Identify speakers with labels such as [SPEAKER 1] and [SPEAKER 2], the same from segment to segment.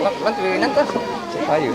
[SPEAKER 1] Bantuin nanti. Ayo.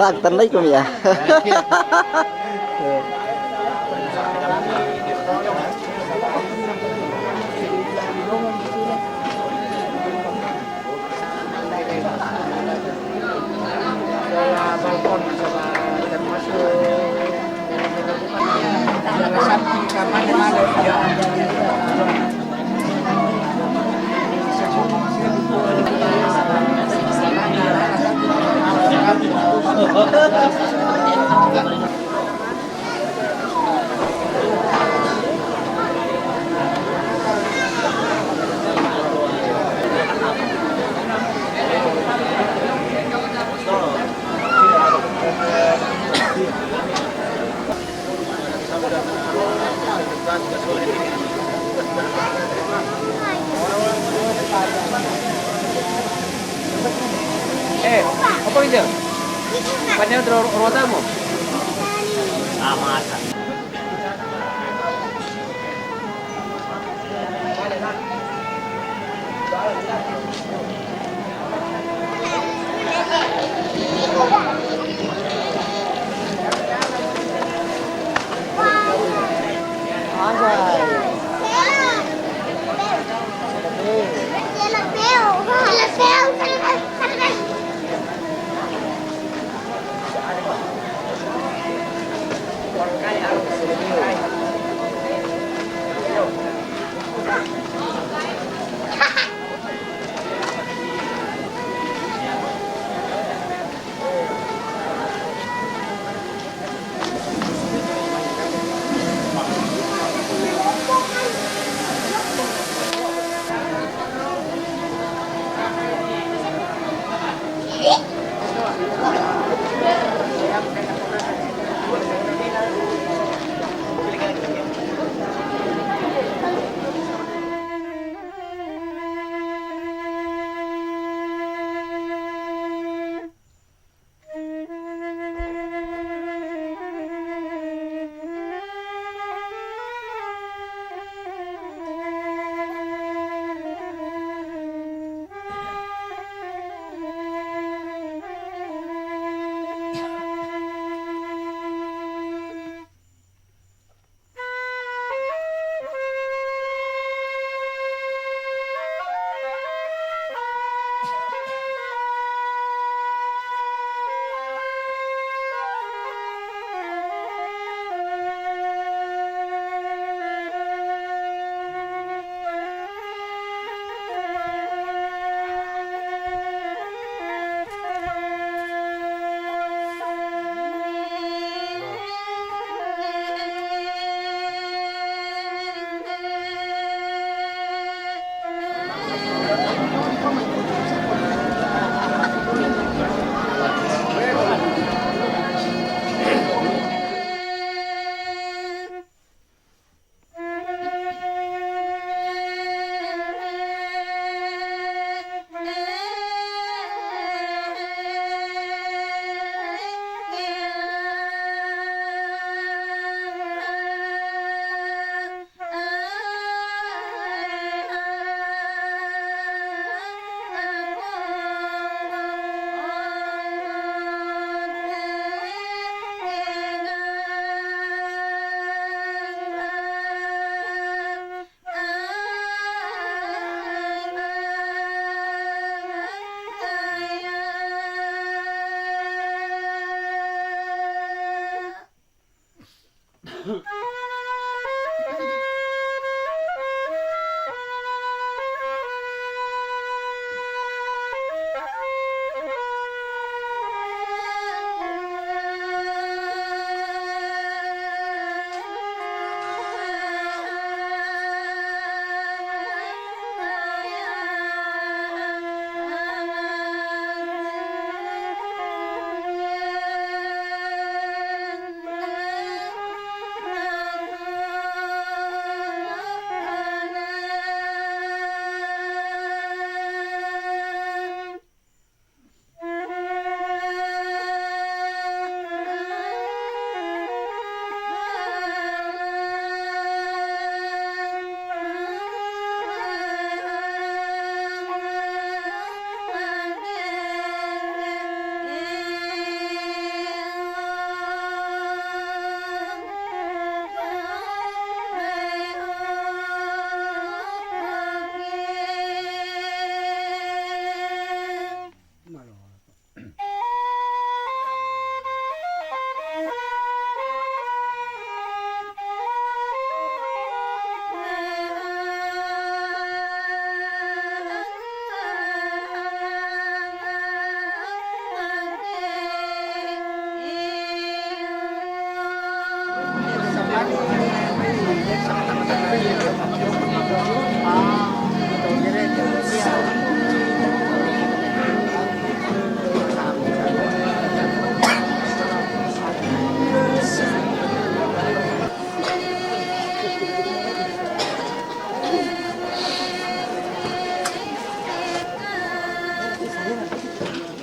[SPEAKER 2] Assalamualaikum ya.
[SPEAKER 1] Apa itu? Panjang rotamu? Amat.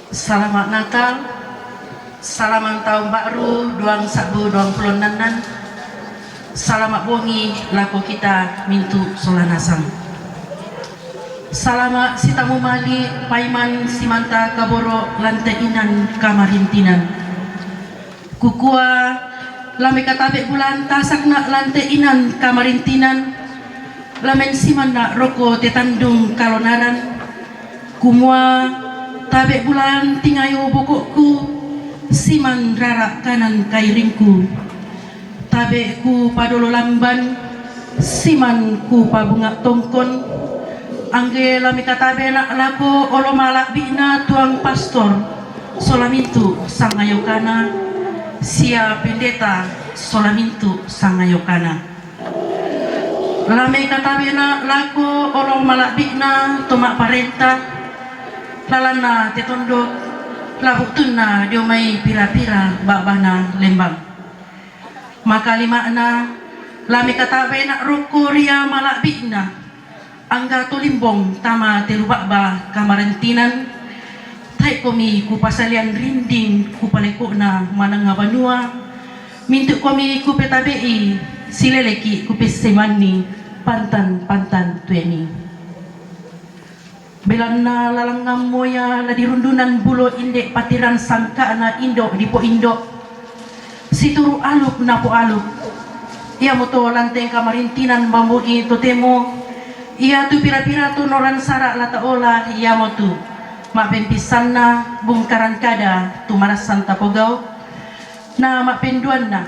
[SPEAKER 3] Selamat Natal, salaman tahun baru 2026. Selamat bongi laku kita mintu solanasam. Selamat sitamu mali paiman simanta kaboro lantai inan kamarintinan. Kukua lame katabe bulan tasak nak lantai inan kamarintinan. Lamen siman nak roko tetandung kalonaran. Kumua tabe bulan tingayo bokokku siman rarak kanan kairingku. Tabe ku padolo lamban siman ku pabunga tongkon. Angge lami katabe nak lako olo malak bina tuang pastor solamintu sangayokana sia pendeta solamintu sangayokana. Lami katabe nak lako olo malak bina tomak parenta lalana tetondok labuk tunna diomai pira-pira babana lembang. Maka limakna lami katabe nak roko ria malak bina angga tolimbong tama telubakba kamarentinan tai komi ku pasalian rinding ku palekona mananga banua mintu komi ku petabei sileleki ku pesemani pantan tueni. Belana lalangam moya la dirundunan bulo indek patiran sangka na indo di po indo situru aluk na po aluk ia moto lanteng kamarintinan bambugi totemo ia tu pira-pira tu noran sarak lata ola ia motu mak pempisan na bungkaran kada tu marasan tapogau na mak penduan na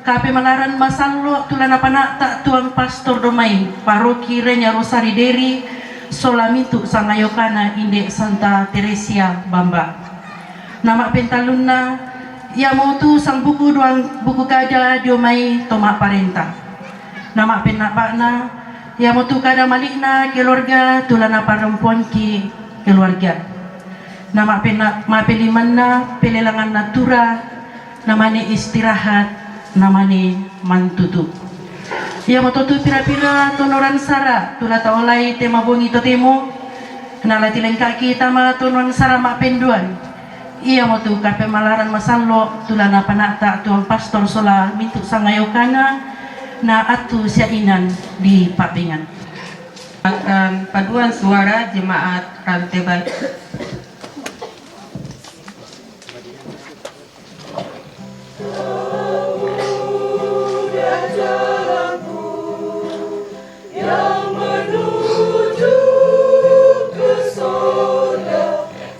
[SPEAKER 3] kape malaran masallo tulana panak tak tuang pastor domai paroki renya Rosari Deri solamitu sangayokana inde Santa Teresia Bamba. Nama pentalunna ia motu sang buku duang buku kada diomai tomak parenta. Nama penapakna ia motu kada malikna keluarga tulana perempuan ki keluarga. Nama pelimanna pelelangan natura namane istirahat namane mantutu. Ia mototu pira-pira tonoran sara tula taolai tema bongi totemo nala tilengkaki tama tonoran sara mak penduan. Ia motu kape malaran masallo tula na panakta tuang pastor sola mintu sangayokana na atu siainan di papingan.
[SPEAKER 4] Paduan suara jemaat Rantebai.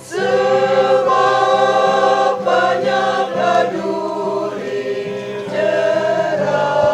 [SPEAKER 5] Sebab banyak duri cerah.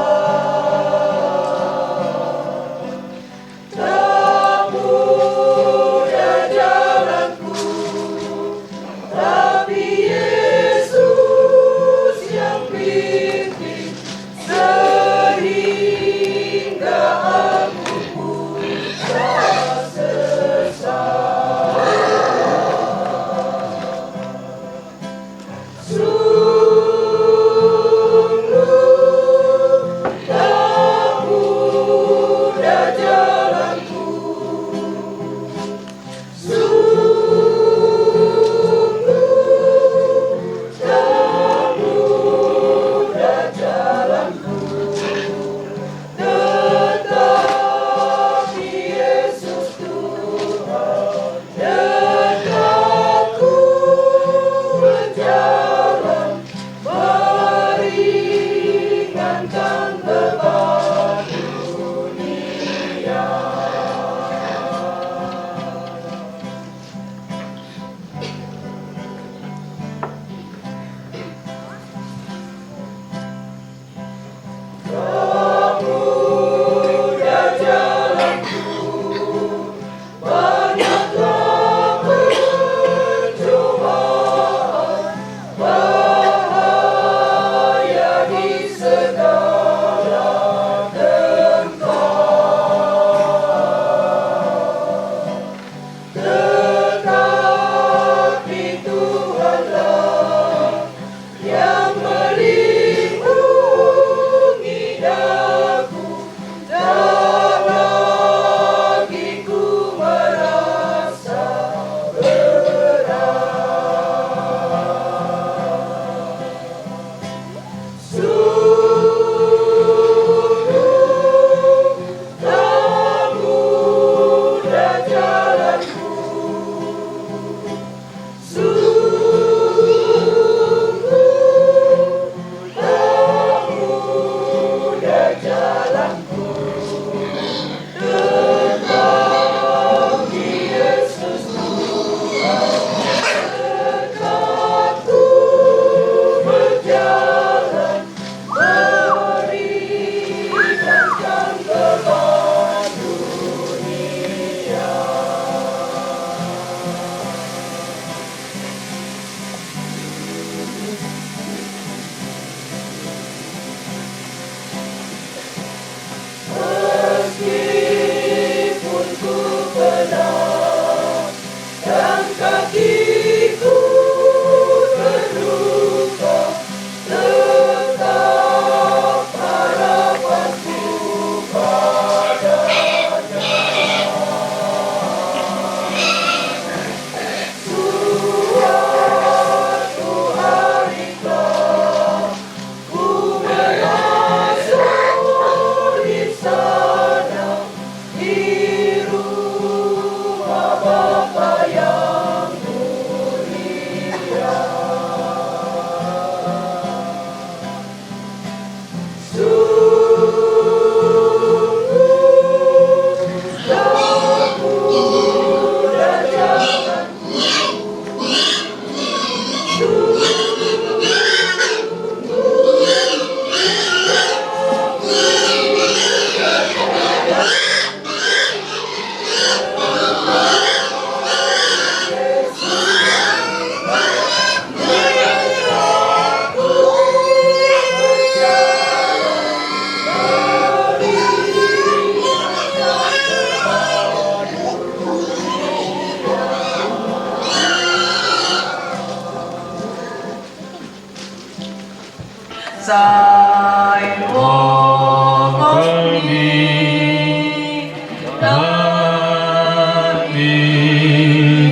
[SPEAKER 3] Sai kami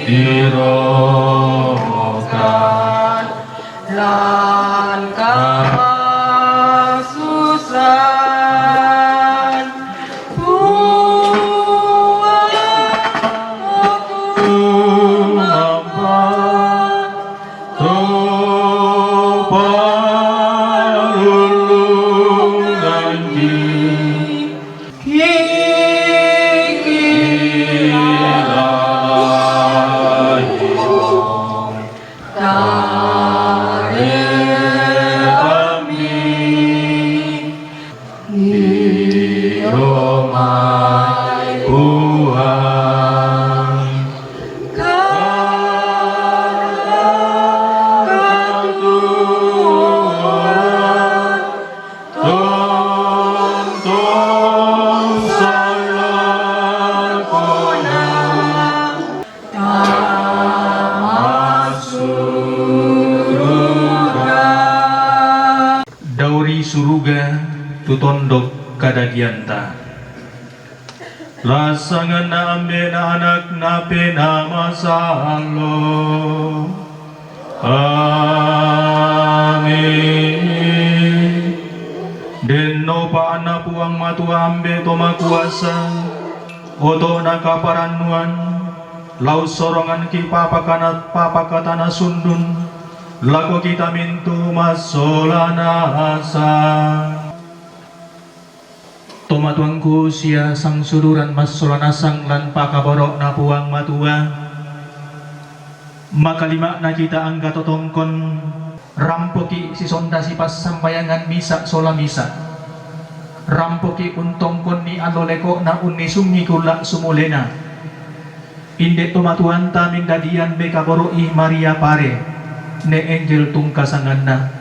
[SPEAKER 3] dirohkan lan kasusan
[SPEAKER 5] Dauri suruga tutondok kadagianta lasangan na ambe na anak na penamasallo. Amin. Denno pa ana puang matua ambe to makuasa oto na kaparanuan lau sorongan ki papakatana sundun laku kita mintu masolana asa. Tomatuangku sia sang suduran masolana sang lan pakaborok na puang matua. Makalima na kita angga totongkon rampoki si sonda si pas sambayangan misa sola misa. Rampoki untongkon ni aloleko na unisungi kula sumulena. Inde tomatuan tamin dadian bekaboroi Maria pare. Ne angel tungkasangan na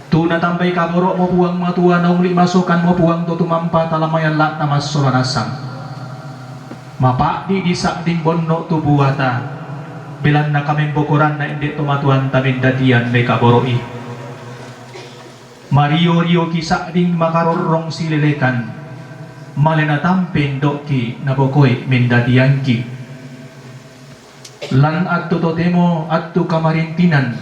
[SPEAKER 5] tuna tambay kaboro mo puang matua na uli masukan mo puang tutumampa talamayan la na masoranasang mapa di disak ding bonno tubuwata bilan na kaming bukuran na hindi tumatuan tamin dadian may kaboroi Mario rio kisak ding makarorong silelekan malenatampin doki na bukoy mindadianki lan adto totemo adto kamarintinan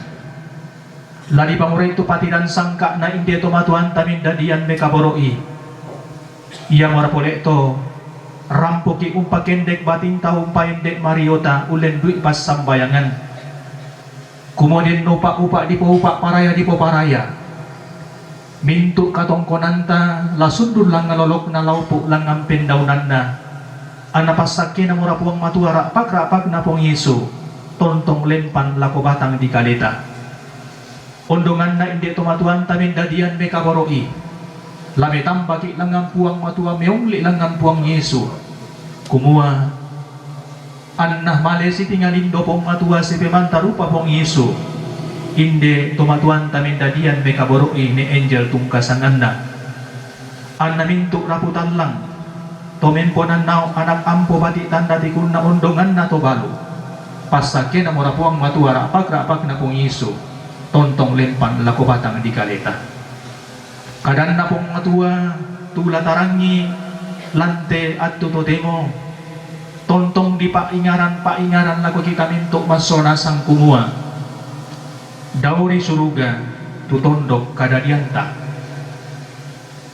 [SPEAKER 5] lari pamuray tu patiran sangka na indi tomatuan tamin dadian me kaboroi iya marapole to rampoki umpakendek bating tau paendek mariota ulen duit pas sambayangan kemudian nupa upa di upa paraya di paraya mintu katongkonanta lasundun lang ngalolok na laupuk lang ngampin daunan na ana pasake na mura puang matua rapak na pong Yesu tontong lempan lako batang di kalita ondongan na hindi tumatuan tamin dadian me kaboroi lametang baki langang puang matua meungli langang puang Yesu kumua annah male si tingalindo pong matua si pemantarupa pong Yesu hindi tumatuan tamin dadian me kaboroi ni angel tungkasangan na anna mintu raputan lang tomen po nanaw anak ampo bati tanda tikun na undongan na to balo pasake na mura puang matua rapak na pong Yesu tontong lempan lako batang di kaleta kadan na pong matua tula tarangi lante at tutotemo tontong di paingaran lako kita minto masona sang kumua dauri suruga tutondok kadadianta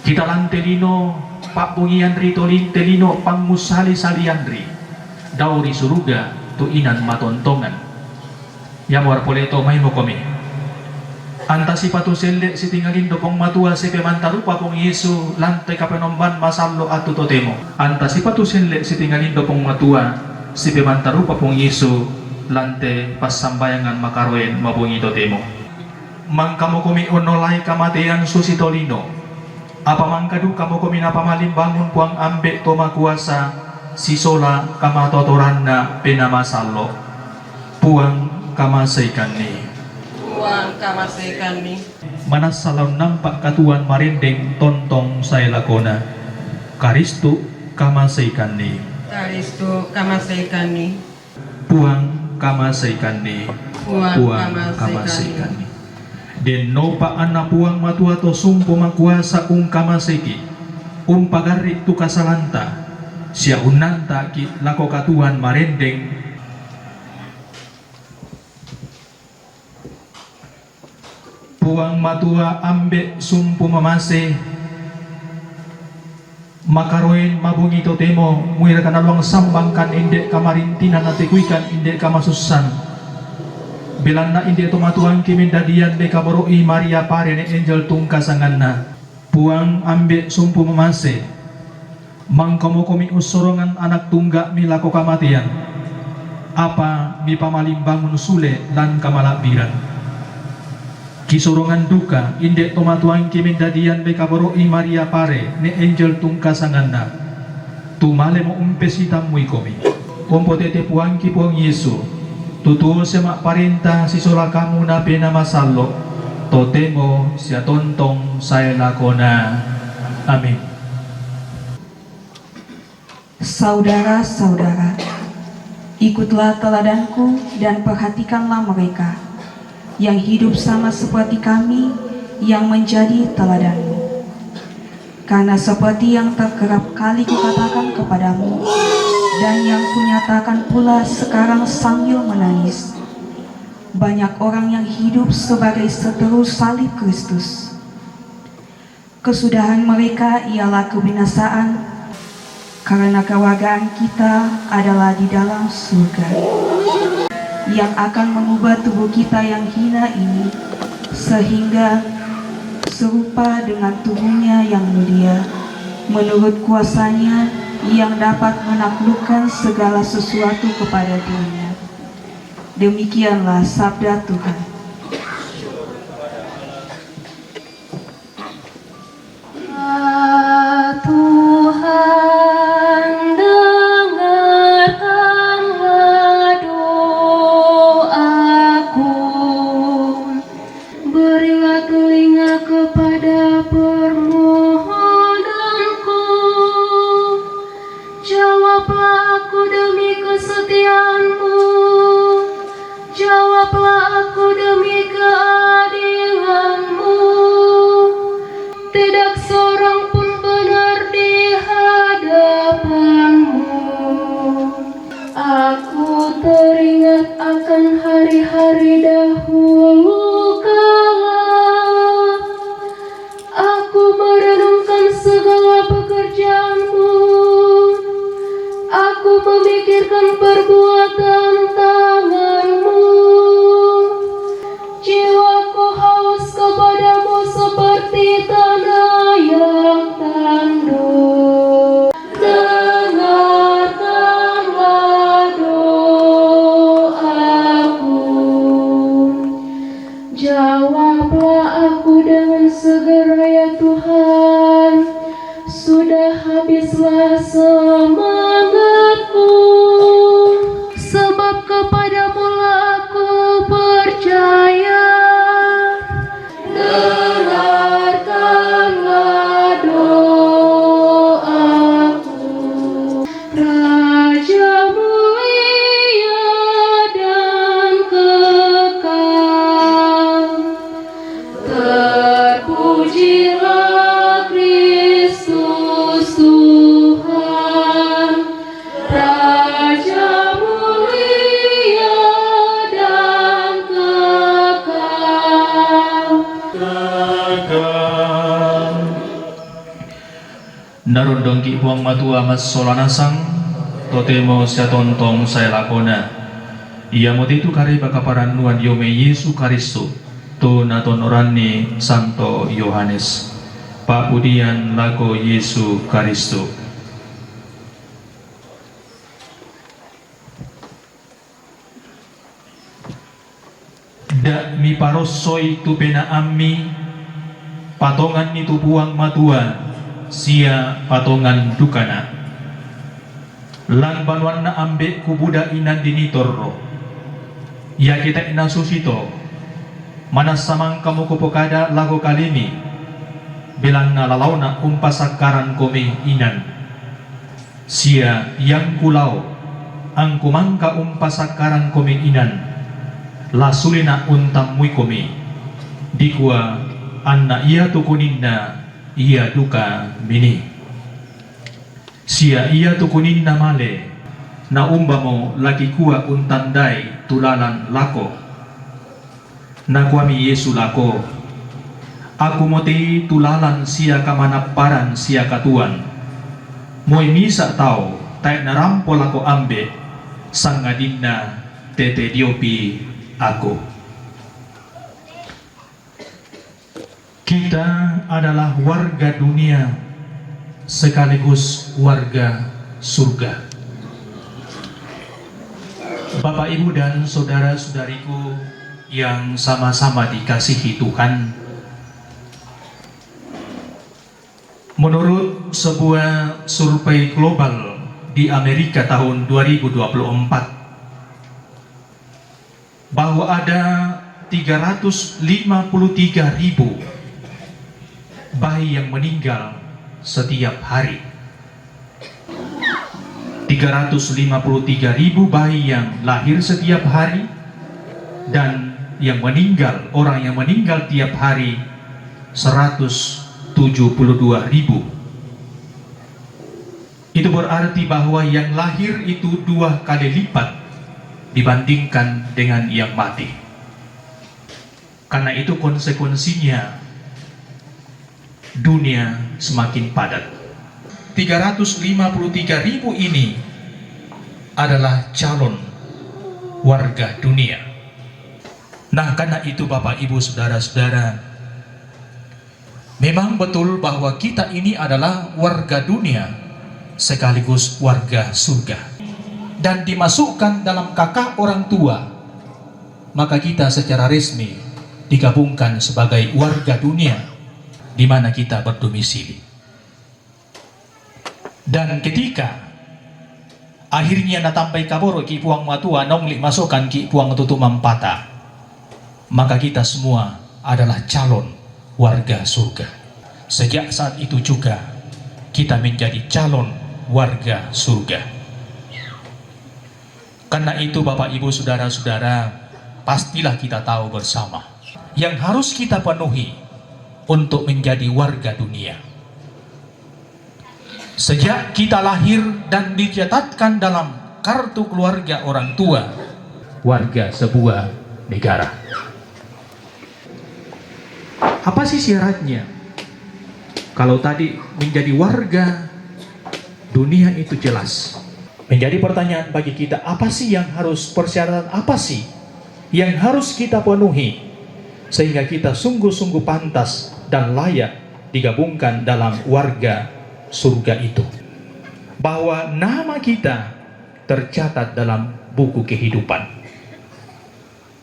[SPEAKER 5] kita lante lino Pak Bungian Rito Telino pangmusali saliandri dauri suruga tu inan matontongan yamor poleto may mo kami antasi patu selde si tingalin do pong matua si pemantarupa pong Yesu lante kapenomban masallo at tutotemo antasi patu selde si tingalin do pong matua si pemantarupa pong Yesu lante pasambayangan makaroen mabungi totemo mangkamo kami onolay kamatian susitolino apa mangkadu kamu kami napamalim bangun puang ambek toma kuasa sisola kama totoran na penamasallo puang kamasaikan ni manasalon nampak katuan marindeng tontong saya lakona karistu kamasaikan ni puang kamasaikan ni puang kamasaikan ni Den nopa anak puang matua to sumpo makuasa kamaseki pagari tu kasalanta sia unanta ki lako katuan marendeng puang matua ambe sumpo mamase makaroen mabungi to temo muira kanaluang sambangkan indek kamarintinan natikuikan indek kamasusan belana indek to matuang kimin dadian beka boroi Maria pare ne angel tungkasanganna puang ambe sumpu memase mangkomo-komi usorongan anak tunggak milako kamatian apa mi pamalimbang sule lan kamalabiran kisorongan duka indek tomatuang kimin dadian beka boroi Maria pare ne angel tungkasanganna tumale mo umpesita muikomi ompotete puang ki puang Yesu tutuo semak parenta sisola kamu na pena masalo totemo sia tontong saya lakona. Amin.
[SPEAKER 6] Saudara-saudara, ikutlah teladanku dan perhatikanlah mereka yang hidup sama seperti kami yang menjadi teladanmu. Karena seperti yang terkerap kali kukatakan kepadamu dan yang kunyatakan pula sekarang sambil menangis, banyak orang yang hidup sebagai seteru salib Kristus. Kesudahan mereka ialah kebinasaan, karena kewargaan kita adalah di dalam surga, yang akan mengubah tubuh kita yang hina ini sehingga serupa dengan tubuhnya yang mulia, menurut kuasanya yang dapat menaklukkan segala sesuatu kepada dirinya. Demikianlah sabda Tuhan.
[SPEAKER 7] Tuhan, dengarkanlah doaku, berilah telinga kepada permohonanku, jawablah aku demi kesetiaan-Mu. Jawablah aku demi keadilan-Mu. Tidak seorang pun benar di hadapan-Mu. Aku teringat akan hari-hari dahulu kala. Aku merenungkan segala pekerjaan-Mu. Aku memikirkan perbuatan tangan-Mu. Jiwaku haus kepadamu seperti tanah yang tandus. Dengarkanlah doaku. Jawablah aku dengan segera ya Tuhan. Sudah habislah semangatku, sebab kepadamu lah aku percaya. Dengarkanlah doaku. Raja mulia dan kekal, terpujilah Kristus Tuhan, Raja mulia dan kekal.
[SPEAKER 5] Narundong ki puang matua mas solanasang totemo sia tontong saya lakona ia moti tu kare bakaparan nuan yome Yesu Karisto to naton orani Santo Yohanes Pak Budian lago Yesu Karisto. Da mi parosoi tu pena ammi patongan ni tu puang matua sia patongan dukana lan banwan na ambe kubuda inan dinitorro ya kita ina susito manas samang kamu kupokada lago kalimi bilang na lalaw na umpasakaran komi inan sia yang kulau ang kumangka umpasakaran komi inan lasulina untam mui komi dikua anna ia tukuninna ia duka bini. Sia ia tukuninna male na umbamo lagi kuwa untandai tulalan lako. Na kuami Yesu lako. Aku moti tulalan sia kamanaparan sia katuan. Moy misa tau tay narampol ako ambe sangadinna tete diopi aku. Kita adalah warga dunia sekaligus warga surga. Bapak, Ibu, dan saudara-saudariku yang sama-sama dikasihi Tuhan, menurut sebuah survei global di Amerika tahun 2024, bahwa ada 353.000 bayi yang meninggal setiap hari. 353.000 bayi yang lahir setiap hari, dan yang meninggal, orang yang meninggal tiap hari 172.000. Itu berarti bahwa yang lahir itu 2 kali lipat dibandingkan dengan yang mati. Karena itu konsekuensinya dunia semakin padat. 353.000 ini adalah calon warga dunia. Nah, karena itu Bapak, Ibu, saudara-saudara, memang betul bahwa kita ini adalah warga dunia sekaligus warga surga, dan dimasukkan dalam kakak orang tua, maka kita secara resmi digabungkan sebagai warga dunia di mana kita berdomisili. Dan ketika akhirnya natampai kaboro ki puang matua nongli masukkan ki puang tutumam pata, maka kita semua adalah calon warga surga. Sejak saat itu juga kita menjadi calon warga surga. Karena itu Bapak, Ibu, saudara-saudara, pastilah kita tahu bersama yang harus kita penuhi untuk menjadi warga dunia. Sejak kita lahir dan dicatatkan dalam kartu keluarga orang tua, warga sebuah negara. Apa sih syaratnya? Kalau tadi menjadi warga dunia itu jelas. Menjadi pertanyaan bagi kita, apa sih yang harus, persyaratan apa sih yang harus kita penuhi sehingga kita sungguh-sungguh pantas dan layak digabungkan dalam warga surga itu, bahwa nama kita tercatat dalam buku kehidupan.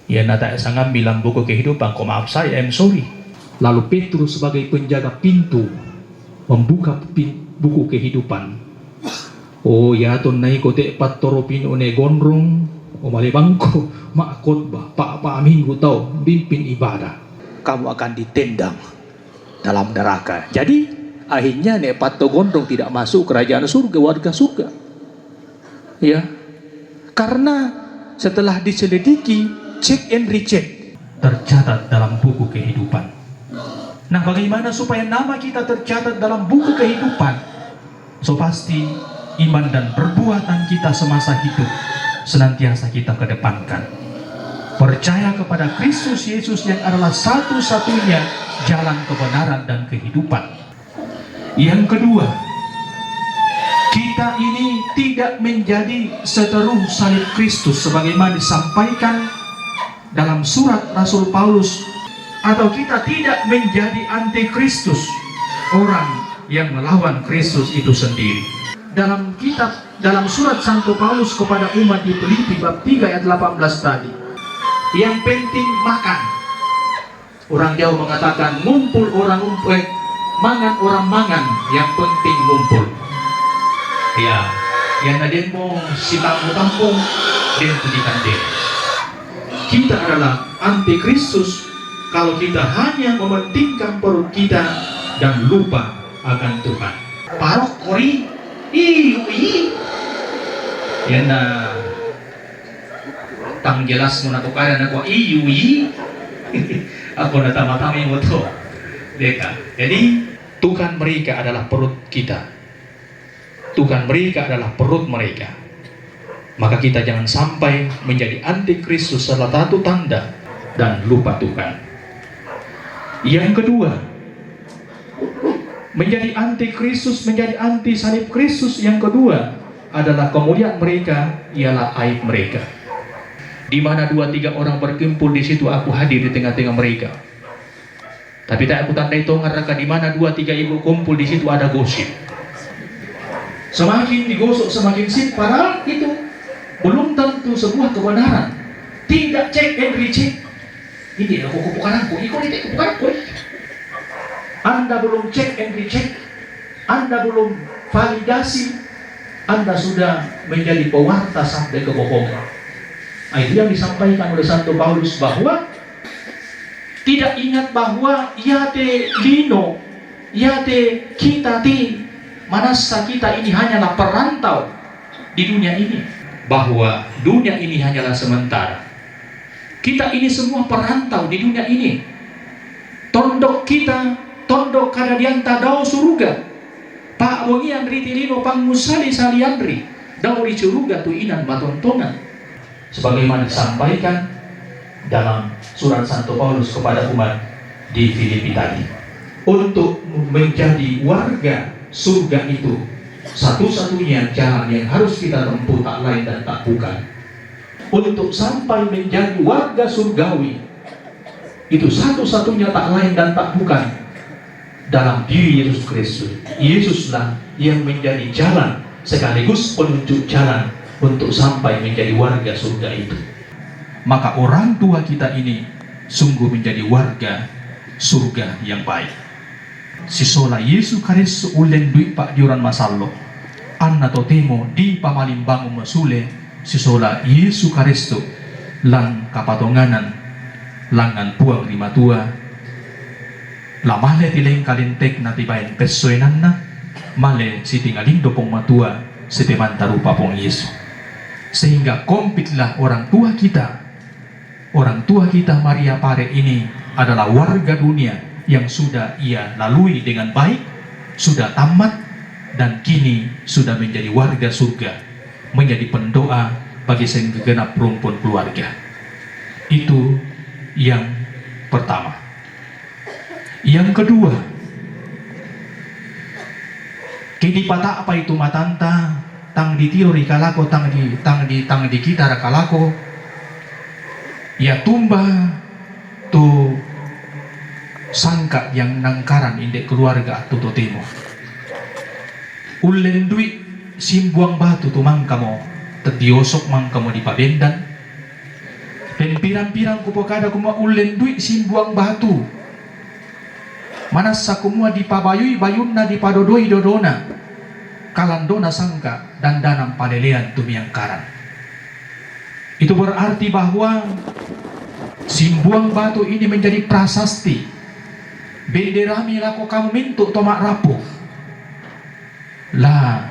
[SPEAKER 5] Ya, nata sangat bilang buku kehidupan, kok maaf saya, I'm sorry. Lalu Petrus sebagai penjaga pintu membuka buku kehidupan. Oh ya, ton nai kote patoropin one gondrong, o malibangko makot ba pa minggu tau bimpin ibadah. Kamu akan ditendang dalam neraka. Jadi akhirnya nek pato gondrong tidak masuk kerajaan surga, warga surga. Ya, karena setelah diselidiki, check and recheck, tercatat dalam buku kehidupan. Nah, bagaimana supaya nama kita tercatat dalam buku kehidupan? So pasti iman dan perbuatan kita semasa hidup senantiasa kita kedepankan. Percaya kepada Kristus Yesus yang adalah satu-satunya jalan kebenaran dan kehidupan. Yang kedua, kita ini tidak menjadi seteru salib Kristus sebagaimana disampaikan dalam surat Rasul Paulus, atau kita tidak menjadi antikristus, orang yang melawan Kristus itu sendiri. Dalam surat Santo Paulus kepada umat di Filipi bab 3 ayat 18 tadi, yang penting makan. Orang Jawa mengatakan ngumpul orang ngumpul, mangan orang mangan, yang penting ngumpul. Ya, yang ada mau si tampung dan tudikan deh. Kita adalah antikristus kalau kita hanya mementingkan perut kita dan lupa akan Tuhan. Parok kori, ya na tang jelas menatukan aku Aku natama-tama mo to. Deka. Jadi Tuhan mereka adalah perut kita. Tuhan mereka adalah perut mereka. Maka kita jangan sampai menjadi antikristus salah satu tanda dan lupa Tuhan. Yang kedua, menjadi antikristus, menjadi anti salib Kristus yang kedua adalah kemuliaan mereka ialah aib mereka. Di mana 2-3 orang berkumpul di situ aku hadir di tengah-tengah mereka. Tapi tak aku tandai tongan raka di mana 2-3 ibu kumpul di situ ada gosip. Semakin digosok semakin sip, padahal itu belum tentu sebuah kebenaran. Tidak cek and recheck. Ini aku kupukan aku, ikut itu kupukan aku. Anda belum cek and recheck, Anda belum validasi, Anda sudah menjadi pewarta sampai kebohongan. Nah, itu yang disampaikan oleh Santo Paulus bahwa tidak ingat bahwa yate lino, yate kita ti manasa kita ini hanyalah perantau di dunia ini. Bahwa dunia ini hanyalah sementara. Kita ini semua perantau di dunia ini. Tondok kita, tondok kadadianta dao suruga. Pak wongian ritilino pangmusali saliandri. Dao di suruga tu inan matontongan. Sebagaimana disampaikan dalam surat Santo Paulus kepada umat di Filipi tadi. Untuk menjadi warga surga itu, satu-satunya jalan yang harus kita tempuh tak lain dan tak bukan. Untuk sampai menjadi warga surgawi, itu satu-satunya tak lain dan tak bukan dalam diri Yesus Kristus. Yesuslah yang menjadi jalan sekaligus penunjuk jalan untuk sampai menjadi warga surga itu. Maka orang tua kita ini sungguh menjadi warga surga yang baik. Sisola Yesus Kristus ulen duit pak diuran masallo. Anna totemo di pamalimbango masule sisola Yesus Kristus lang kapatonganan langan puang lima tua. Lamale tileng kalintek na tibayan pesoenan na male si tingaling dopong matua si temanta rupa pong Yesus. Sehingga kompitlah orang tua kita Maria Pare ini adalah warga dunia yang sudah ia lalui dengan baik, sudah tamat, dan kini sudah menjadi warga surga, menjadi pendoa bagi segenap rumpun keluarga. Itu yang pertama. Yang kedua, kini pata apa itu matanta, tang di teori kalako, tang di kita kalako, ya tumba tu sangka yang nangkaran indek keluarga tu totemo. Ulen duit simbuang batu tu mangkamo tetiosok mangkamo di pabendan. Dan pirang-pirang kupokada kuma ulen duit simbuang batu. Manasa kumua di pabayui bayunna di padodoi dodona. Kalandona sangka dan danam palelean tumiangkaran. Itu berarti bahwa simbuang batu ini menjadi prasasti. Benderami lako kamu mintuk tomak rapuh. Lah,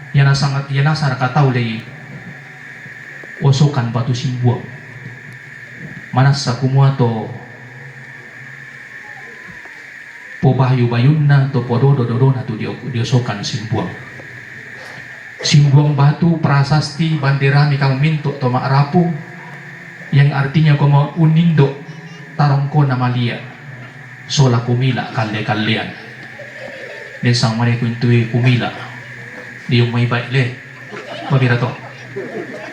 [SPEAKER 5] yana sangat yana sar katau lagi. Osokan batu simbuang. Manasa kumua to po bayu-bayunna to pododo-dodona tu diosokan simbuang. Simbuang batu prasasti banderami kamu mintuk tomak rapuh, yang artinya kamu unindo tarongko namalia. Sola kumila kalle-kallean. Desang mare kuintui kumila. Di yung may baik le. Pabira to.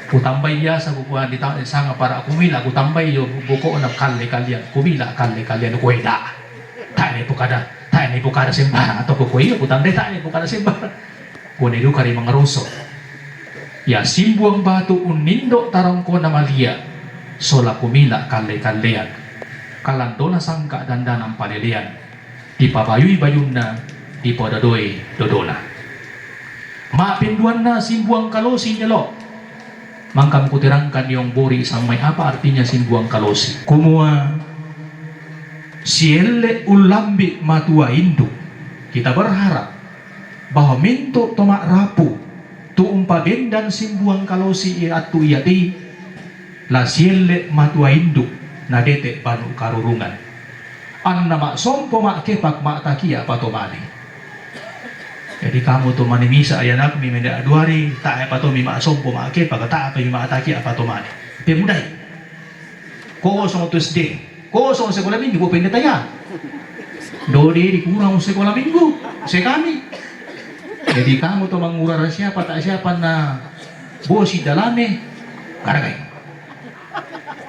[SPEAKER 5] Kutambay ya sa kukuha di sanga para kumila. Kutambay yo buko na kalle-kallean. Kumila kalle-kallean. Kuweda. Tayo ni pukada sembarang. Atau kukuha kutambay tayo ni pukada sembarang. Kunilu kari mga ruso. Ya simbuang batu unindo tarongko na malia. Sola kumila kalle-kallean. Kalandona sangka dan danam palelean dipabayui bayunna di podadoi dodona. Mapinduan simbuang kalosi nyelo. Mangkam kutirangkan yung bori sang may apa artinya simbuang kalosi. Kumua sielle ulambi matua induk. Kita berharap bahwa minto tomak rapu tu umpabendan simbuang kalosi atu iati la sielle matua induk nadete banu karurungan. Anna mak sompo mak kepak mak takia patomali. Jadi kamu tuh mani misa ayanak mi menda aduari tak apa tuh mi mak sompo mak kepak tak apa mi mak takia patomali. Pemudai. Kosong tu SD. Kosong sekolah minggu pendet tanya. Dodi dikurang sekolah minggu. Sekami. Jadi kamu tuh mengurang siapa tak siapa na bosi dalane karagai.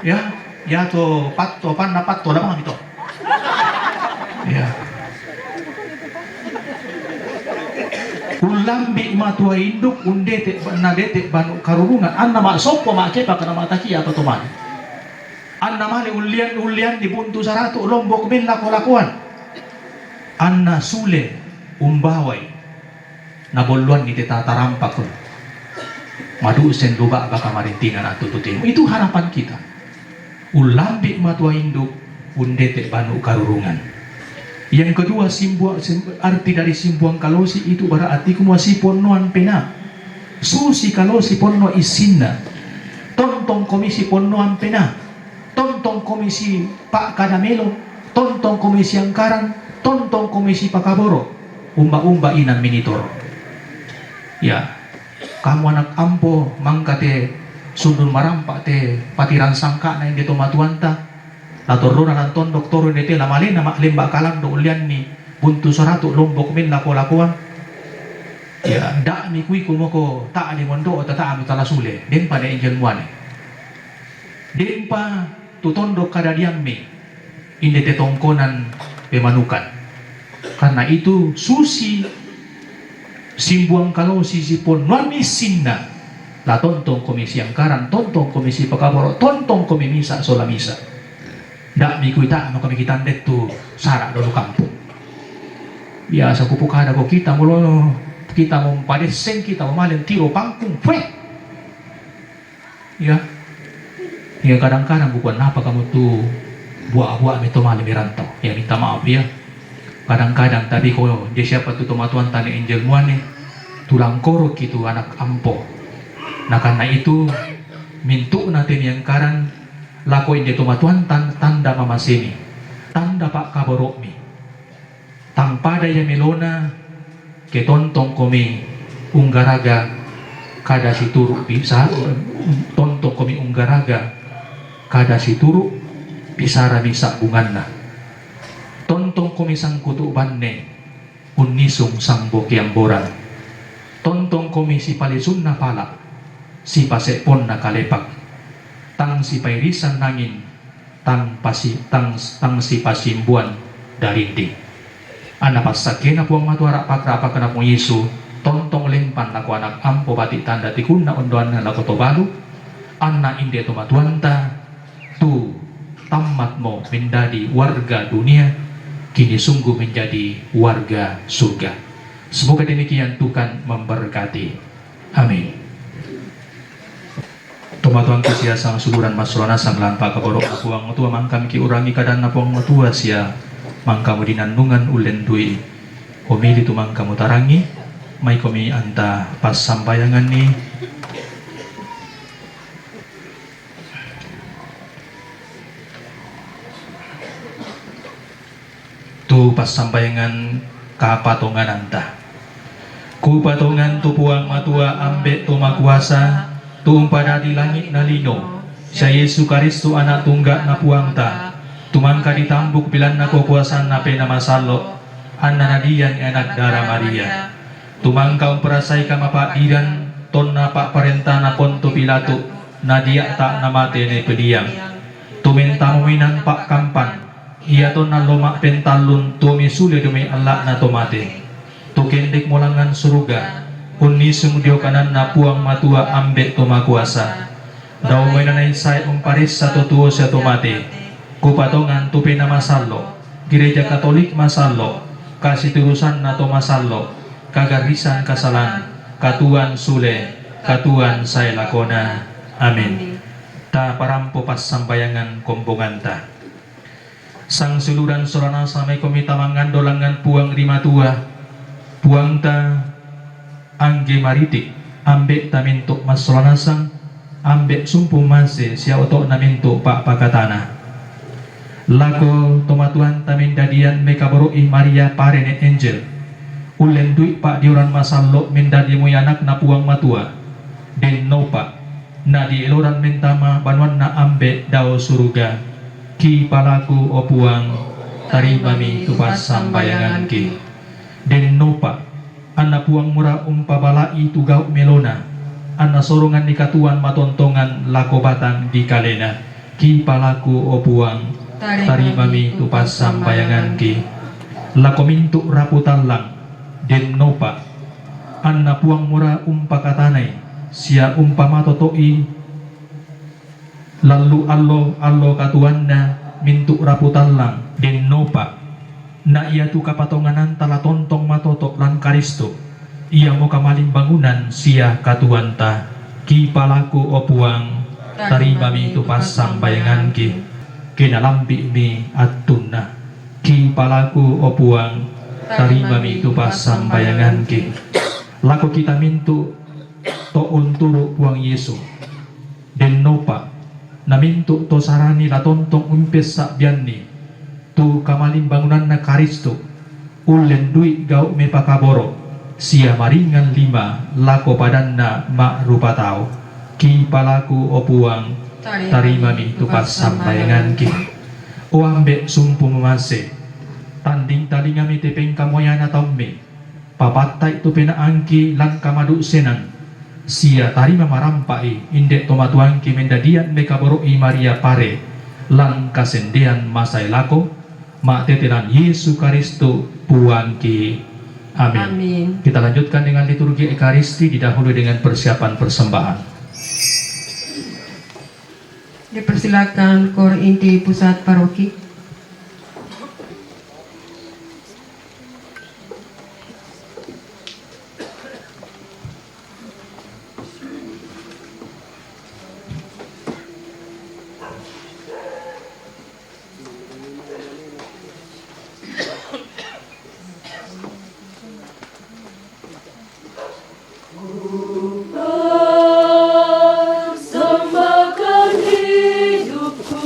[SPEAKER 5] Ya to patto panna patto lah itu. Ya. Ulambi matua induk undete nadete banu karurungan anna mak sopo mak kepa kana mataki apa to man. Anna male ulian di buntu saratu lombok men lakuan. Anna sule umbawai naboluan ni teta tarampak ko. Madu sen luba baka marintingan atau tutim. Itu harapan kita. Ulambi matua induk undete banu karurungan. Yang kedua arti dari simbuang kalosi itu berarti kumasi ponnoan pena. Susi kalosi ponno isinna. Tontong komisi ponnoan pena. Tontong komisi Pak Kadamelo. Tontong komisi Angkaran. Tontong komisi Pakaboro. Umba-umba inan minitor. Ya, kamu anak ampo mangkate sundun marampak te patiran sangka na hindi tomatuanta. Latorona ng tondok toro nete lamali na maklimba kalang do ulian ni buntu saratu lombok min lako-lakuan. Ya, da mi kui kuno ko ta ani mondo o tata ami talasule den pa na angel muane. Den pa tutondok kada diammi inde te tongkonan pemanukan. Karena itu susi simbuang kalau sisipon nuami sinna la tontong komisi Angkaran, tontong komisi Pakaboro, tontong komimisa solamisa. Dak mi kuita no kami kita ndet tu sarak dulu kampung. Biasa kupukada ko kita mulo kita mempadesen kita memalin tiro pangkung fue. Ya. Ya kadang-kadang bukan apa kamu tuh buah-buah itu malam merantau. Ya minta maaf ya. Kadang-kadang tadi ko dia siapa tuh tomatuan tani angel muane tulang korok itu anak ampo. Nah karena itu mintu natin yang karan lakoin dia tomatuan tanda mama sini tanda Pak Kaborokmi tang pada ya melona ke tontong komi unggaraga kada si turu bisa tontong komi unggaraga kada si turu pisara bisa bunganna tontong komi sang kutu banne unisung sang bokiang borang tontong komi si palisun na pala si pasepon na kalepak tang si pairisan nangin tang si pasimbuan darindi anak pasake na puang matuara pakrapa kana pong Yesu tontong lempan na ko anak ampo batik tanda tikun na ondoan na lakoto balu anna inde to matuanta tu tamat mo menjadi warga dunia kini sungguh menjadi warga surga. Semoga demikian Tuhan memberkati. Amin. Tumatuang siya sang suluran masrona sang lampa kaborok apuang matua mangkam ki urangi kadan napuang matua siya mangkamu dinandungan ulen dui komili tu mangkamu tarangi may komi anta pas sampayangan ni tu pas sampayangan kapatongan anta ku patongan tu puang matua ambek tu makuasa pada di langit na lino siya Yesu Karisto anak tungga na puangta tumangka ditambuk bilan na kukuasan na penamasalo anna nadiyan anak dara Maria tumangka umperasay ka mapairan ton na pak parenta na Ponto Pilato nadia tak namate ne pediang tumenta muminan pak kampan iya ton na lomak pentalun tumisuli dumi Allah na tomate tukendik molangan suruga unisung dio kanan na puang matua ambek toma kuasa daw may nanaysay paris sa tutuo siya tomate kupatongan tupi na masalo Gereja Katolik masalo kasiturusan na to masalo kagarisan kasalan katuan sule katuan say lakona amin ta parampo pas sambayangan kombonganta sang suluran sorana samay komita mangandolangan puang rimatua puangta angge mariti ambek taminto masolanasang ambek sumpung mase siya oto naminto pak pakatana Lago tomatuan tamin dadian mekaboroi Maria parene angel. Ulen duit pak diuran masallo mendadi moyanak na puang matua. Den nopa na di eloran mentama banuan na ambe dao suruga. Ki palaku opuang tarimami tupas sambayangan ki. Den nopa anna puang mura umpabalai tugau melona. Anna sorongan ni katuan matontongan lako batang di kalena. Ki palaku opuang tarimami tupas sambayangan ki. Lako mintu raputallang den nopa anna puang mura umpakatanay sia umpamatotoi lalu allo katuan na mintu raputallang den nopa na iya tu kapatonganan tala tontong matoto lan karisto iya mo kamaling bangunan sia katuanta ki palaku opuang tarimami tupas sambayangan ki kinalambi mi atuna ki palaku opuang tarimami tupas sambayangan ki. Lako kita mintu to unturu puang Yesu den nopa na mintu to sarani la tontong umpes sakbianni tu kamaling bangunan na karisto ulen dui gau me pakaboro sia maringan lima lako padanna ma rupa tau ki palaku opuang tarimami tupas sambayangan ki. O ambe sumpu memase tanding talingami tepeng kamoyana tombe papatai tu pena angki lan kamadu senan sia tarima marampai indek tomatuangki mendadian mekaboroi Maria pare lan kasendean masai lako mak tetelan Yesus Kristo puangki. Amin.
[SPEAKER 4] Amin.
[SPEAKER 5] Kita lanjutkan dengan liturgi Ekaristi didahului dengan persiapan persembahan.
[SPEAKER 4] Dipersilakan kor inti pusat paroki.
[SPEAKER 7] Persembahkan hidupku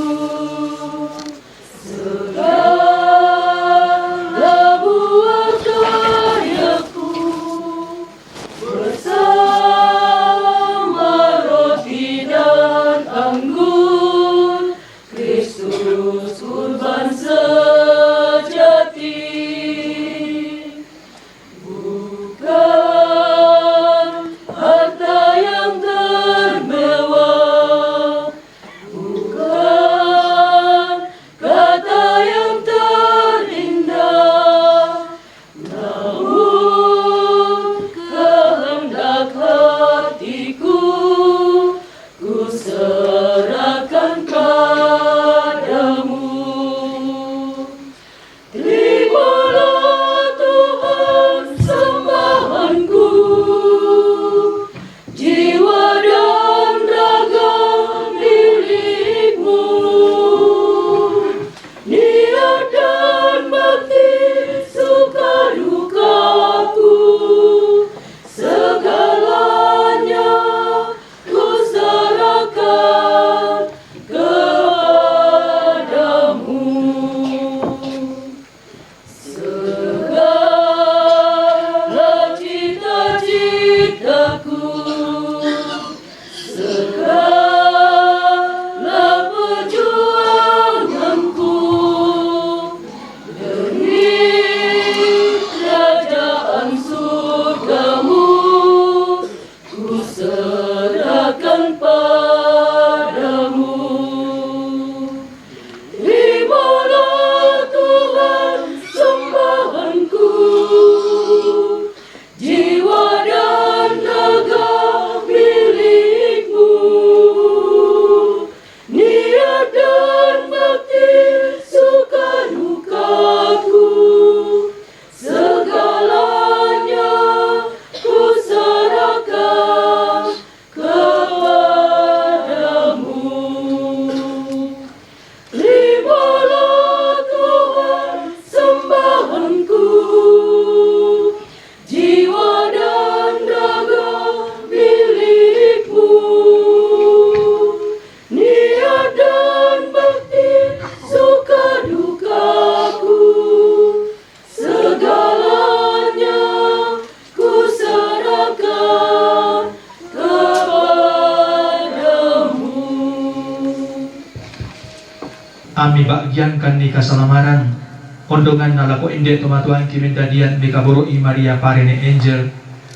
[SPEAKER 5] bagiankan ni kasalamaran ondongan nalako inde tomatuan kimin dadian mekaboroi Maria parene angel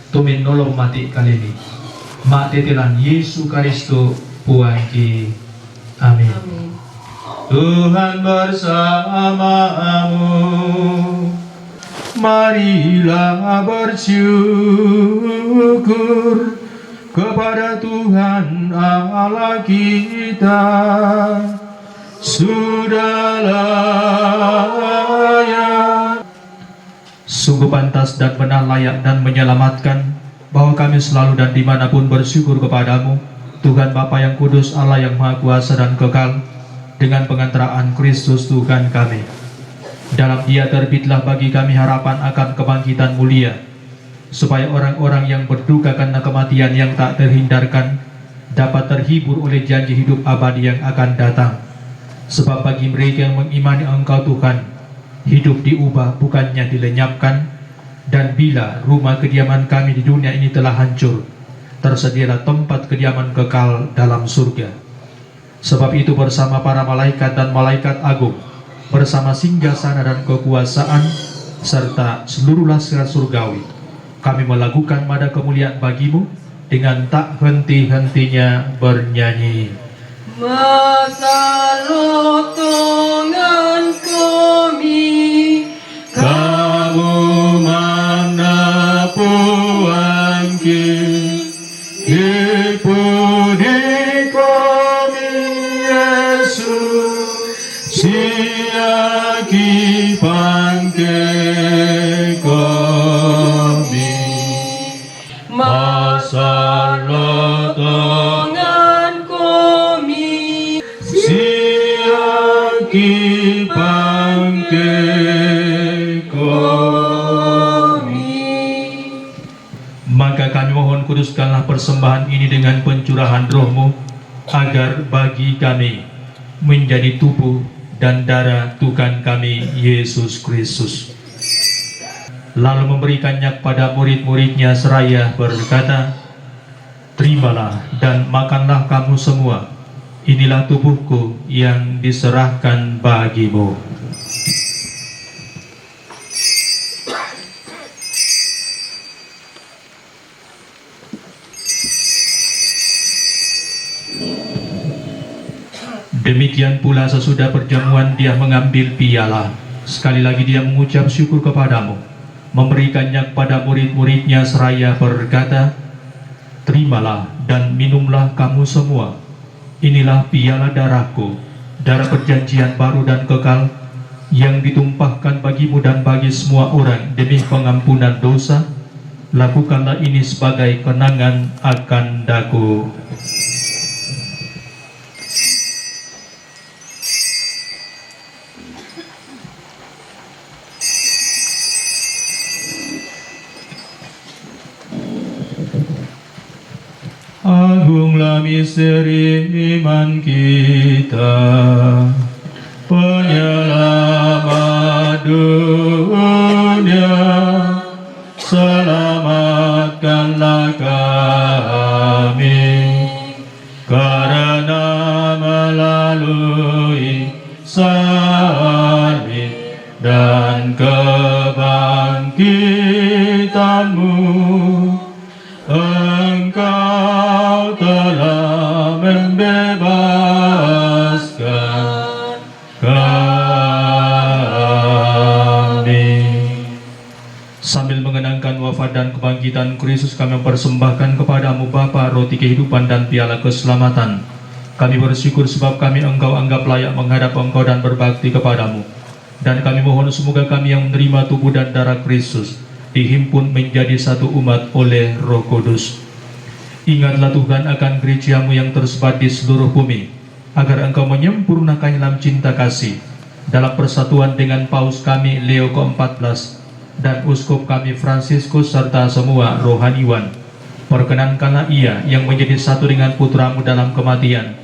[SPEAKER 5] tumin nolong mati kalini ma tetelan Yesus Kristo puangki. Amin. Tuhan bersamamu, marilah bersyukur kepada Tuhan Allah kita. Sudah layak, sungguh pantas dan benar layak dan menyelamatkan bahwa kami selalu dan dimanapun bersyukur kepadamu, Tuhan Bapa yang kudus, Allah yang maha kuasa dan kekal, dengan pengantaraan Kristus Tuhan kami. Dalam Dia terbitlah bagi kami harapan akan kebangkitan mulia, supaya orang-orang yang berduka karena kematian yang tak terhindarkan dapat terhibur oleh janji hidup abadi yang akan datang. Sebab bagi mereka yang mengimani Engkau Tuhan, hidup diubah bukannya dilenyapkan, dan bila rumah kediaman kami di dunia ini telah hancur, tersedialah tempat kediaman kekal dalam surga. Sebab itu bersama para malaikat dan malaikat agung, bersama singgasana dan kekuasaan, serta seluruh laskar surgawi, kami melakukan mada kemuliaan bagimu dengan tak henti-hentinya bernyanyi.
[SPEAKER 4] Masalah Tuhan kami,
[SPEAKER 5] kamu mana puangki, dipudi kami Yesus, siaki pangke kami. Masalah Tuhan kami, siaki pangke kami. Maka kami mohon kuduskanlah persembahan ini dengan pencurahan roh-Mu, agar bagi kami menjadi tubuh dan darah Tuhan kami Yesus Kristus. Lalu memberikannya kepada murid-muridnya seraya berkata, terimalah dan makanlah kamu semua, inilah tubuhku yang diserahkan bagimu. Demikian pula sesudah perjamuan dia mengambil piala. Sekali lagi dia mengucap syukur kepadamu, memberikannya kepada murid-muridnya seraya berkata, terimalah dan minumlah kamu semua, inilah piala darahku, darah perjanjian baru dan kekal, yang ditumpahkan bagimu dan bagi semua orang demi pengampunan dosa. Lakukanlah ini sebagai kenangan akan daku. Agunglah misteri iman kita, penyelamat dunia, selamatkanlah kami, karena melalui salib dan kebangkitanmu, Engkau telah membebaskan kami. Sambil mengenangkan wafat dan kebangkitan Kristus, kami mempersembahkan kepadamu Bapa roti kehidupan dan piala keselamatan. Kami bersyukur sebab kami Engkau anggap layak menghadap Engkau dan berbakti kepadamu. Dan kami mohon semoga kami yang menerima tubuh dan darah Kristus dihimpun menjadi satu umat oleh Roh Kudus. Ingatlah Tuhan akan gereja-Mu yang tersebar di seluruh bumi, agar Engkau menyempurnakannya dalam cinta kasih, dalam persatuan dengan Paus kami Leo ke-14 dan Uskup kami Fransiskus serta semua rohaniwan. Perkenankanlah ia yang menjadi satu dengan Putra-Mu dalam kematian,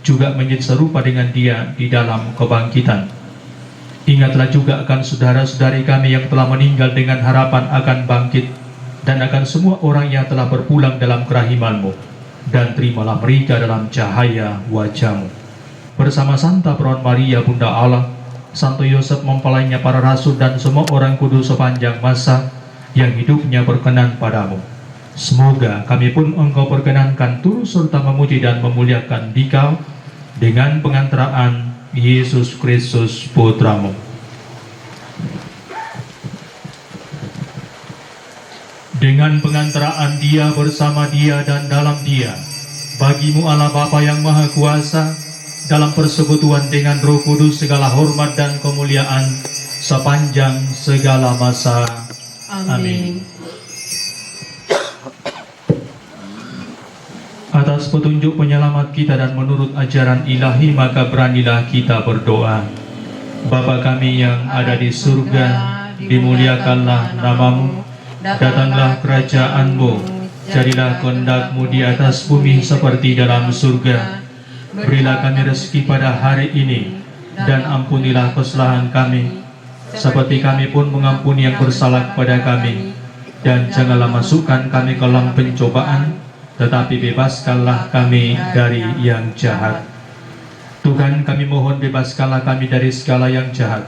[SPEAKER 5] juga menjadi serupa dengan Dia di dalam kebangkitan. Ingatlah juga akan saudara-saudari kami yang telah meninggal dengan harapan akan bangkit, dan akan semua orang yang telah berpulang dalam kerahiman-Mu, dan terimalah mereka dalam cahaya wajah-Mu. bersama Santa Perawan Maria Bunda Allah, Santo Yosef mempelainya para rasul dan semua orang kudus sepanjang masa yang hidupnya berkenan padamu. Semoga kami pun Engkau perkenankan turut serta memuji dan memuliakan Dikau dengan pengantaraan Yesus Kristus Putramu. Dengan pengantaraan Dia, bersama Dia, dan dalam Dia, bagimu Allah Bapa yang Maha Kuasa, dalam persekutuan dengan Roh Kudus segala hormat dan kemuliaan sepanjang segala masa. Amin. Atas petunjuk penyelamat kita dan menurut ajaran ilahi, maka beranilah kita berdoa. Bapa kami yang ada di surga, dimuliakanlah namamu, datanglah kerajaan-Mu, jadilah kehendak-Mu di atas bumi seperti dalam surga. Berilah kami rezeki pada hari ini, dan ampunilah kesalahan kami, seperti kami pun mengampuni yang bersalah kepada kami. Dan janganlah masukkan kami ke dalam pencobaan, tetapi bebaskanlah kami dari yang jahat. Tuhan, kami mohon bebaskanlah kami dari segala yang jahat.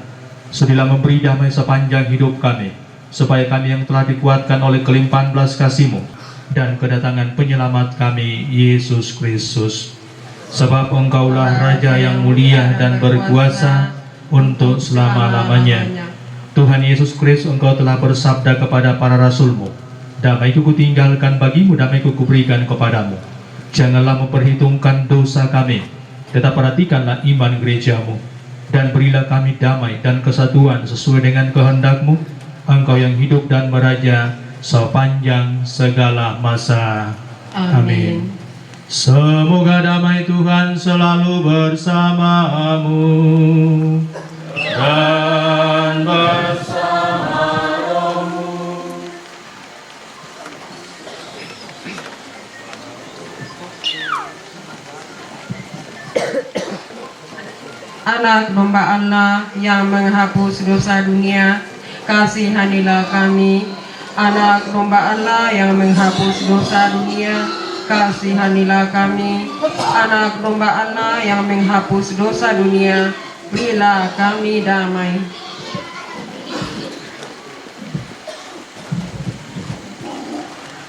[SPEAKER 5] Sudilah memberi damai sepanjang hidup kami, supaya kami yang telah dikuatkan oleh kelimpahan belas kasih-Mu dan kedatangan penyelamat kami, Yesus Kristus. Sebab Engkaulah Raja yang mulia dan berkuasa untuk selama-lamanya. Tuhan Yesus Kristus, Engkau telah bersabda kepada para rasul-Mu, damai-Ku kutinggalkan bagimu, damai-Ku kuberikan kepadamu. Janganlah memperhitungkan dosa kami, tetap perhatikanlah iman gereja-Mu, dan berilah kami damai dan kesatuan sesuai dengan kehendak-Mu, Engkau yang hidup dan meraja sepanjang segala masa. Amin. Semoga damai Tuhan selalu bersamamu dan bersama rohmu.
[SPEAKER 4] Anak domba Allah yang menghapus dosa dunia, kasihanilah kami. Anak domba Allah yang menghapus dosa dunia, kasihanilah kami. Anak domba Allah yang menghapus dosa dunia, berilah kami damai.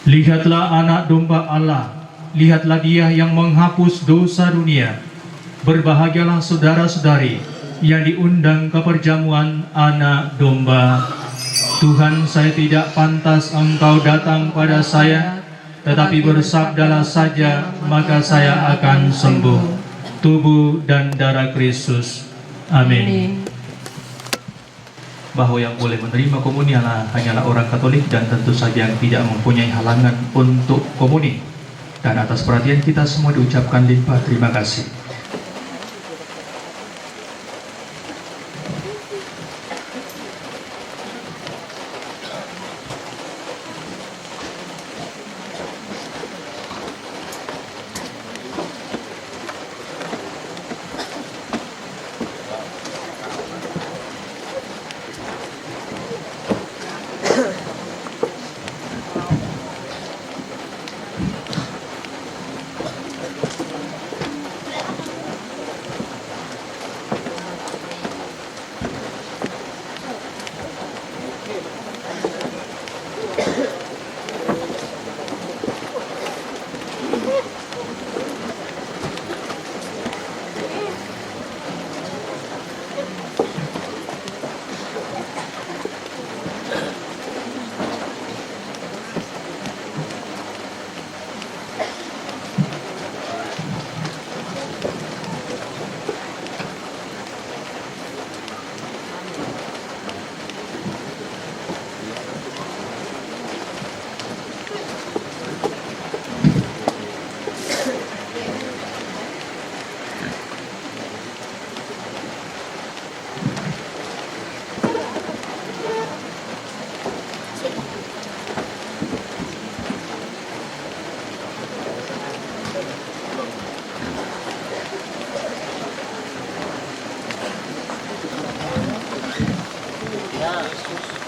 [SPEAKER 5] Lihatlah anak domba Allah, lihatlah Dia yang menghapus dosa dunia. Berbahagialah saudara-saudari yang diundang ke perjamuan anak domba. Tuhan, saya tidak pantas Engkau datang pada saya, tetapi bersabdalah saja, maka saya akan sembuh. Tubuh dan darah Kristus. Amin. Bahwa yang boleh menerima komuni hanyalah orang Katolik dan tentu saja yang tidak mempunyai halangan untuk komuni. Dan atas perhatian kita semua diucapkan limpah terima kasih.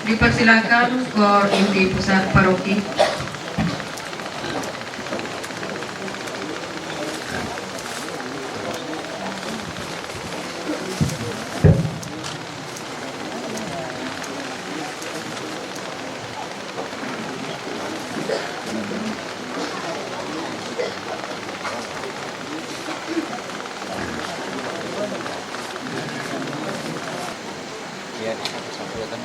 [SPEAKER 4] Dipersilakan ke inti pusat paroki.
[SPEAKER 1] Iya, satu kan.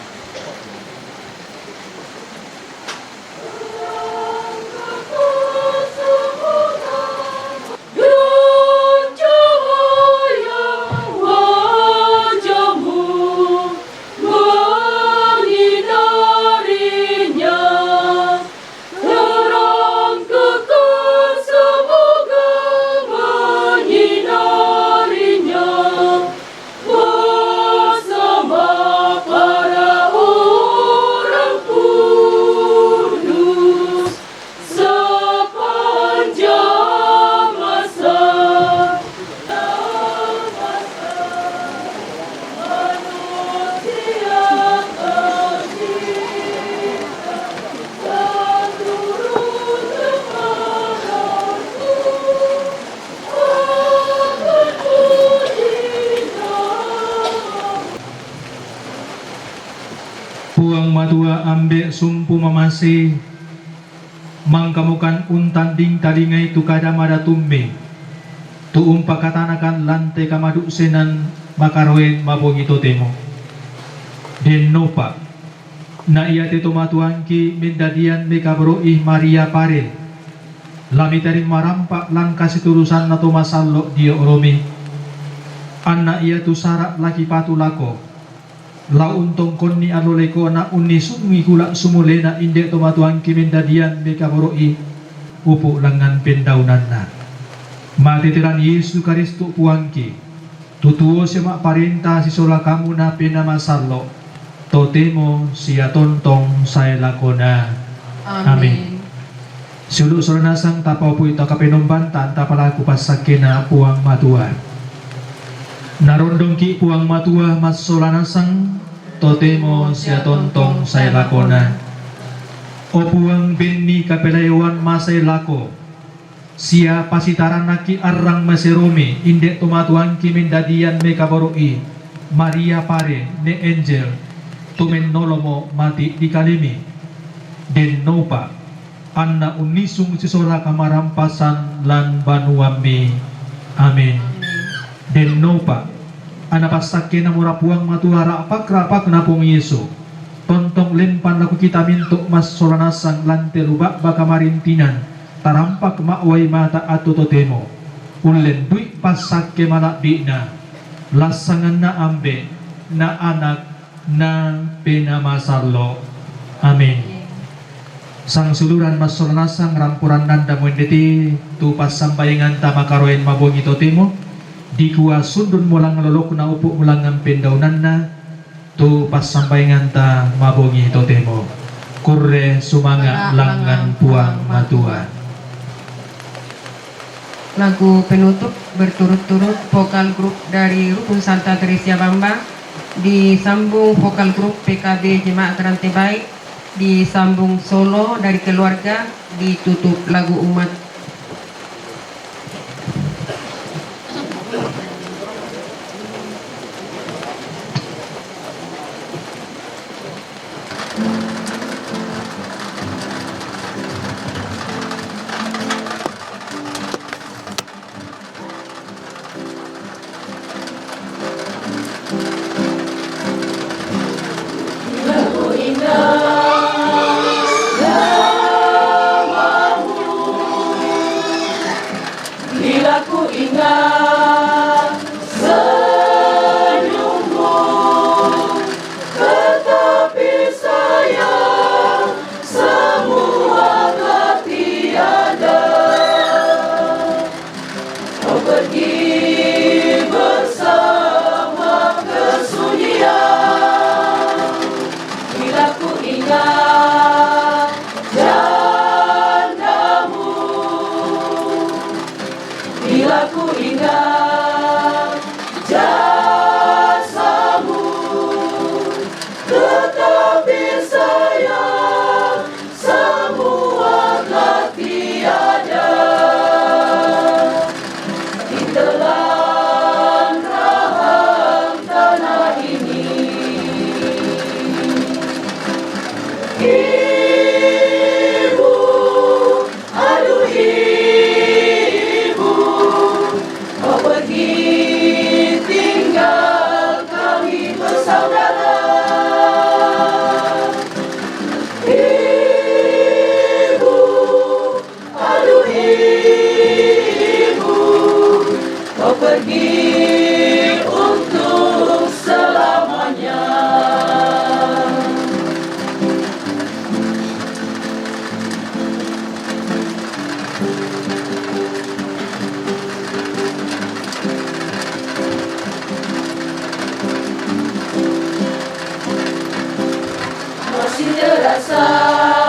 [SPEAKER 5] Puang madua ambek sumpu mamase mangkamukan untan ding talingai tu kada mada tumbe tu umpa katanakan lante kamaduk senan makaroen mabongi totemo den nopa na iya te tomatuangki mendadian mekabroi Maria pare lami tarin marampak lan kasih turusan na tomasallo dio romi anna iya tu sarak laki patu lako la untong konni aloleko na unni sungi kula sumulena inde tomatuang kimendadian meka boroi upu langan pendaunan na matitiran Yesus Karisto puangki tutuo siya parenta si sola kamu na pinamasallo totemo siya tontong saya lakona amin. Sulu soranasang tapaw po ito kapinombantan tapalaku pasakina puang matuan narondong ki puang matua mas solanasang totemo siya tontong saya lakona o puang benni kapelayawan masay lako siya pasitaran naki arang maserome inde tumatuan ki mendadian me kaboroi Maria pare ne angel tumen nolomo mati di kalimi den nopa anna unisung sisola kamarampasan lan banuami amin. Den nopa anapasake na murapuang matuara rapak na pong Yesu tontong lempan laku kita mintuk mas solanasan lante lubak baka marintinan tarampak makway mata ato totemo ulen duit pasake malak na lasangan na ambe na anak na penamasarlo amin. Sang suluran mas solanasang rampuran nanda muendeti tu pas sambayangan tamakaroen mabongi totemo di kuah sundun mulang lolok na upu mulangan pendaunan na tu pas sampai nganta mabongi totemo kurre sumanga langan puang matuan.
[SPEAKER 4] Lagu penutup berturut-turut vokal grup dari Rukun Santa Teresia Bamba disambung vokal grup PKB Jemaat Rantai Baik disambung solo dari keluarga ditutup lagu umat.
[SPEAKER 7] Indah namamu terasa